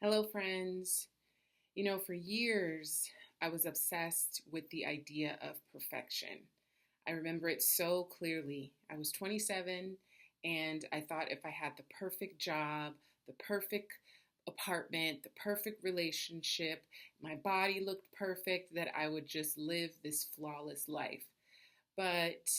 Hello, friends. For years, I was obsessed with the idea of perfection. I remember it so clearly. I was 27 and I thought if I had the perfect job, the perfect apartment, the perfect relationship, my body looked perfect, that I would just live this flawless life. But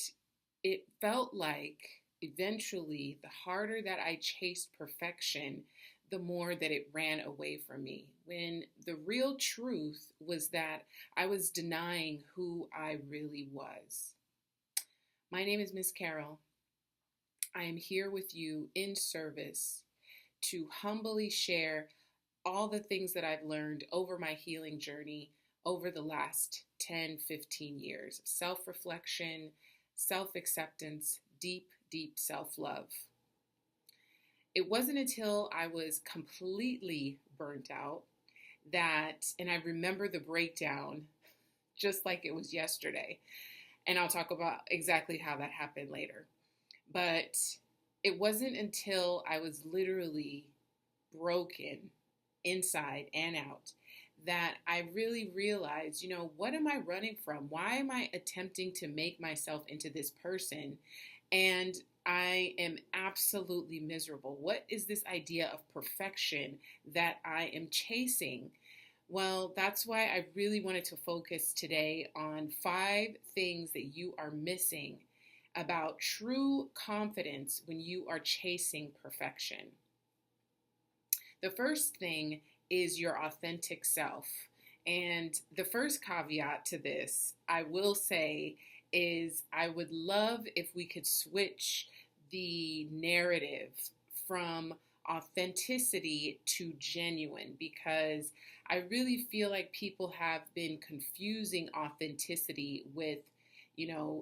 it felt like eventually, the harder that I chased perfection, the more that it ran away from me. When the real truth was that I was denying who I really was. My name is Miss Carol. I am here with you in service to humbly share all the things that I've learned over my healing journey over the last 10, 15 years. Self reflection, self acceptance, deep, deep self love. It wasn't until I was completely burnt out and I remember the breakdown just like it was yesterday. And I'll talk about exactly how that happened later. But it wasn't until I was literally broken inside and out that I really realized, what am I running from? Why am I attempting to make myself into this person? And I am absolutely miserable. What is this idea of perfection that I am chasing? Well, that's why I really wanted to focus today on 5 things that you are missing about true confidence when you are chasing perfection. The first thing is your authentic self. And the first caveat to this, I will say, is I would love if we could switch the narrative from authenticity to genuine, because I really feel like people have been confusing authenticity with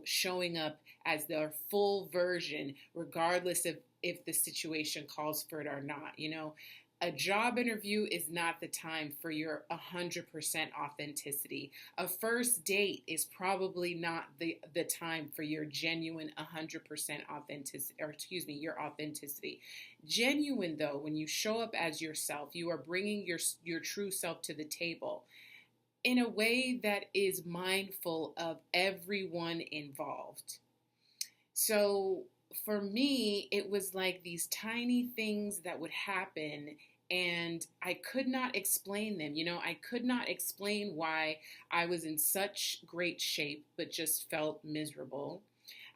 showing up as their full version, regardless of if the situation calls for it or not. A job interview is not the time for your 100% authenticity. A first date is probably not the time for your genuine 100% authenticity, or your authenticity. Genuine, though, when you show up as yourself, you are bringing your true self to the table in a way that is mindful of everyone involved. So for me, it was like these tiny things that would happen, and I could not explain them. I could not explain why I was in such great shape but just felt miserable.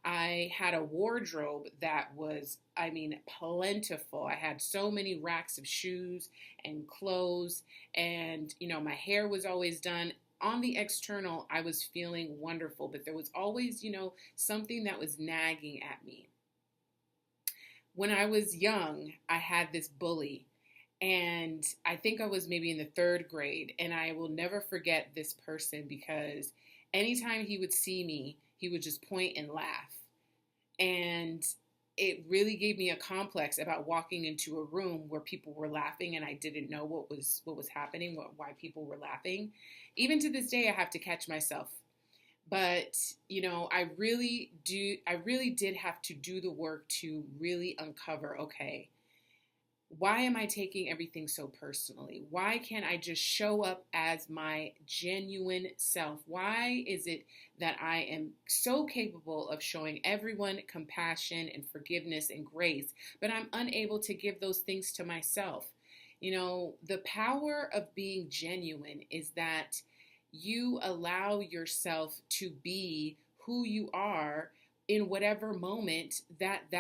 I had a wardrobe that was, plentiful. I had so many racks of shoes and clothes, and, my hair was always done. On the external, I was feeling wonderful, but there was always, something that was nagging at me. When I was young, I had this bully, and I think I was maybe in the 3rd grade, and I will never forget this person because anytime he would see me, he would just point and laugh. And it really gave me a complex about walking into a room where people were laughing and I didn't know what was happening, why people were laughing. Even to this day, I have to catch myself. But, I really did have to do the work to really uncover, okay, why am I taking everything so personally? Why can't I just show up as my genuine self? Why is it that I am so capable of showing everyone compassion and forgiveness and grace, but I'm unable to give those things to myself? The power of being genuine is that you allow yourself to be who you are in whatever moment that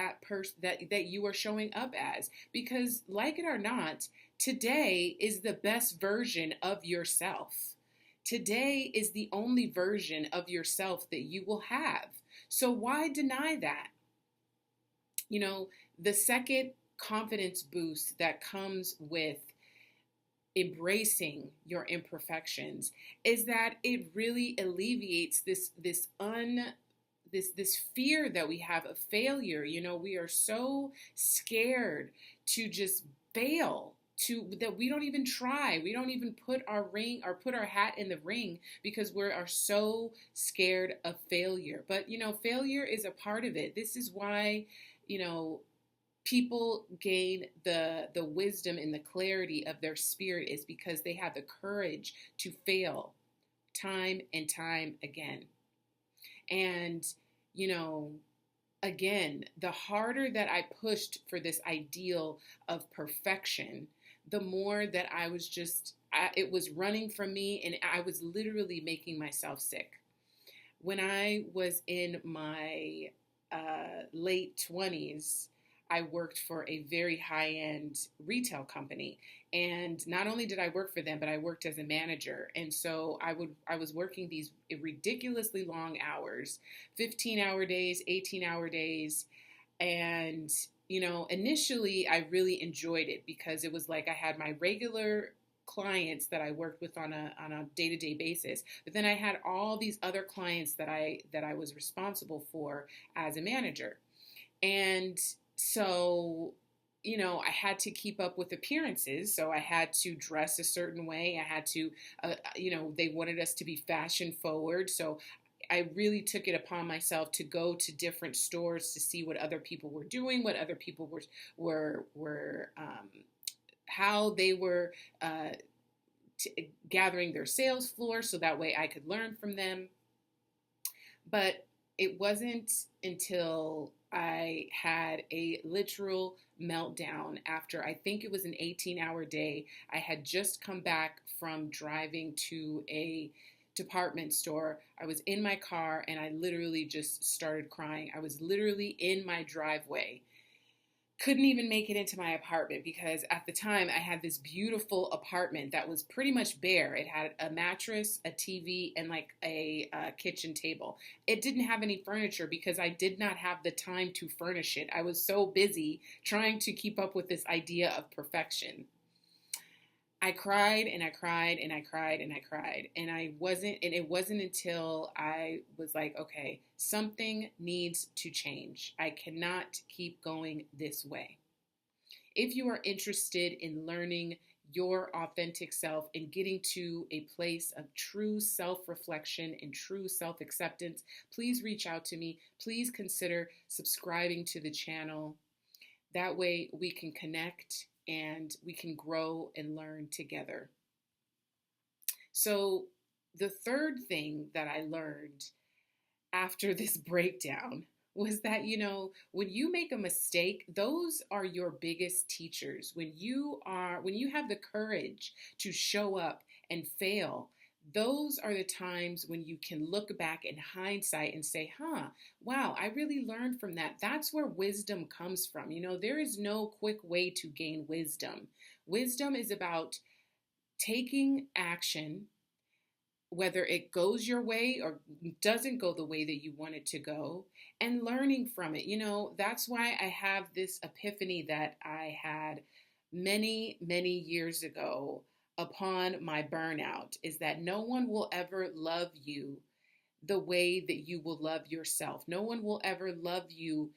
you are showing up as, because like it or not, today is the best version of yourself. Today is the only version of yourself that you will have. So why deny that? The second confidence boost that comes with embracing your imperfections is that it really alleviates this fear that we have of failure. We are so scared to just fail, that we don't even try. We don't even put our hat in the ring because we are so scared of failure. But failure is a part of it. This is why people gain the wisdom and the clarity of their spirit is because they have the courage to fail time and time again. And, you know, again, the harder that I pushed for this ideal of perfection, the more that I was it was running from me, and I was literally making myself sick. When I was in my late 20s, I worked for a very high end retail company. And not only did I work for them, but I worked as a manager. And so I was working these ridiculously long hours, 15-hour days, 18-hour days. And, initially I really enjoyed it because it was like I had my regular clients that I worked with on a day-to-day basis. But then I had all these other clients that I was responsible for as a manager. And so, I had to keep up with appearances. So I had to dress a certain way. I had to, they wanted us to be fashion forward. So I really took it upon myself to go to different stores to see what other people were doing, what other people were how they were gathering their sales floor, so that way I could learn from them. But it wasn't until I had a literal meltdown after I think it was an 18-hour day. I had just come back from driving to a department store. I was in my car and I literally just started crying. I was literally in my driveway. Couldn't even make it into my apartment because at the time I had this beautiful apartment that was pretty much bare. It had a mattress, a TV, and like a kitchen table. It didn't have any furniture because I did not have the time to furnish it. I was so busy trying to keep up with this idea of perfection. I cried and I cried and I cried and I cried. And it wasn't until I was like, okay, something needs to change. I cannot keep going this way. If you are interested in learning your authentic self and getting to a place of true self-reflection and true self-acceptance, please reach out to me. Please consider subscribing to the channel. That way we can connect and we can grow and learn together. So the third thing that I learned after this breakdown was that, when you make a mistake, those are your biggest teachers. When you have the courage to show up and fail, those are the times when you can look back in hindsight and say, wow, I really learned from that. That's where wisdom comes from. There is no quick way to gain wisdom. Wisdom is about taking action, whether it goes your way or doesn't go the way that you want it to go, and learning from it. That's why I have this epiphany that I had many, many years ago upon my burnout, is that no one will ever love you the way that you will love yourself. No one will ever love you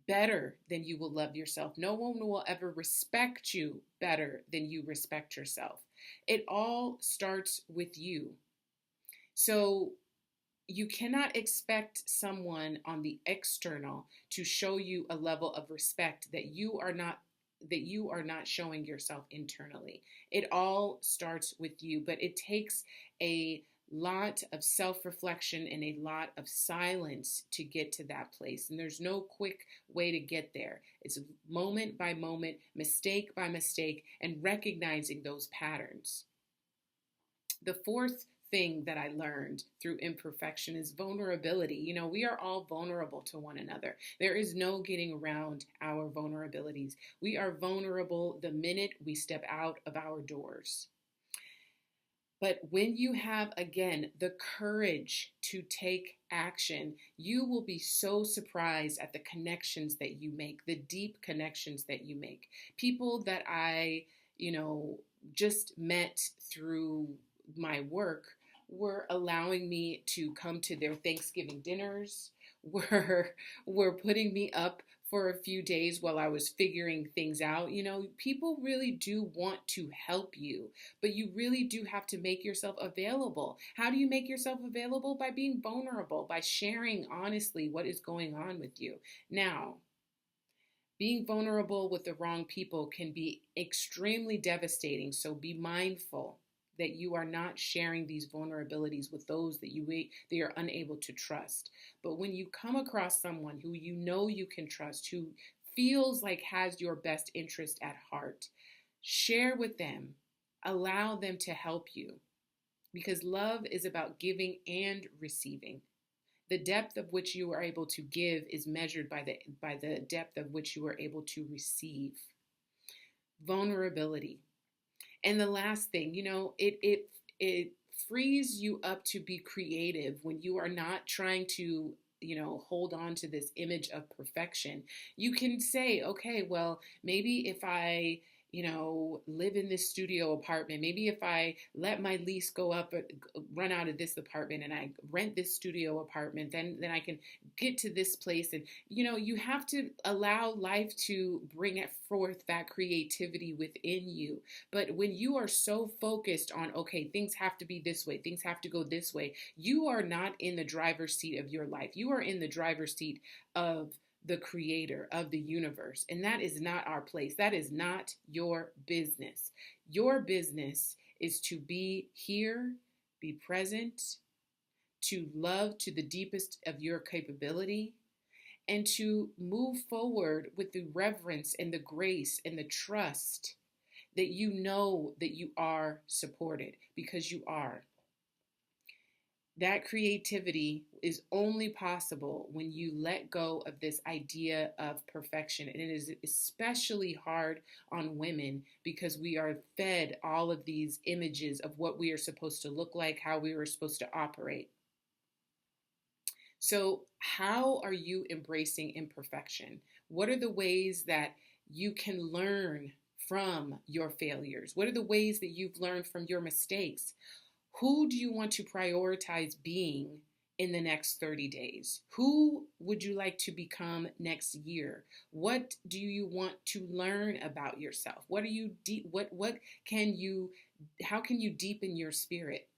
better than you will love yourself. No one will ever respect you better than you respect yourself. It all starts with you. So you cannot expect someone on the external to show you a level of respect that you are not showing yourself internally. It all starts with you, but it takes a lot of self-reflection and a lot of silence to get to that place. And there's no quick way to get there. It's moment by moment, mistake by mistake, and recognizing those patterns. The fourth thing that I learned through imperfection is vulnerability. We are all vulnerable to one another. There is no getting around our vulnerabilities. We are vulnerable the minute we step out of our doors. But when you have, again, the courage to take action, you will be so surprised at the connections that you make, the deep connections that you make. People that I, just met through my work were allowing me to come to their Thanksgiving dinners, were putting me up for a few days while I was figuring things out. People really do want to help you, but you really do have to make yourself available. How do you make yourself available? By being vulnerable, by sharing honestly what is going on with you. Now, Being vulnerable with the wrong people can be extremely devastating. So be mindful that you are not sharing these vulnerabilities with those that they are unable to trust. But when you come across someone who you know you can trust, who feels like has your best interest at heart, share with them. Allow them to help you, because love is about giving and receiving. The depth of which you are able to give is measured by the depth of which you are able to receive. Vulnerability. And the last thing, it frees you up to be creative when you are not trying to hold on to this image of perfection. You can say, okay, well, maybe if I live in this studio apartment. Maybe if I let my lease go up, run out of this apartment, and I rent this studio apartment, then I can get to this place. And you have to allow life to bring it forth, that creativity within you. But when you are so focused on, okay, things have to be this way, things have to go this way, you are not in the driver's seat of your life. You are in the driver's seat of the creator of the universe. And that is not our place. That is not your business. Your business is to be here, be present, to love to the deepest of your capability, and to move forward with the reverence and the grace and the trust that you know that you are supported, because you are. That creativity is only possible when you let go of this idea of perfection. And it is especially hard on women because we are fed all of these images of what we are supposed to look like, how we were supposed to operate. So, how are you embracing imperfection? What are the ways that you can learn from your failures? What are the ways that you've learned from your mistakes? Who do you want to prioritize being in the next 30 days? Who would you like to become next year? What do you want to learn about yourself? What how can you deepen your spirit?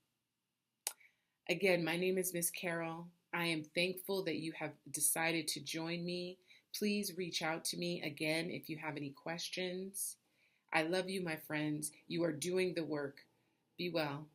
Again, my name is Miss Carol. I am thankful that you have decided to join me. Please reach out to me again if you have any questions. I love you, my friends. You are doing the work. Be well.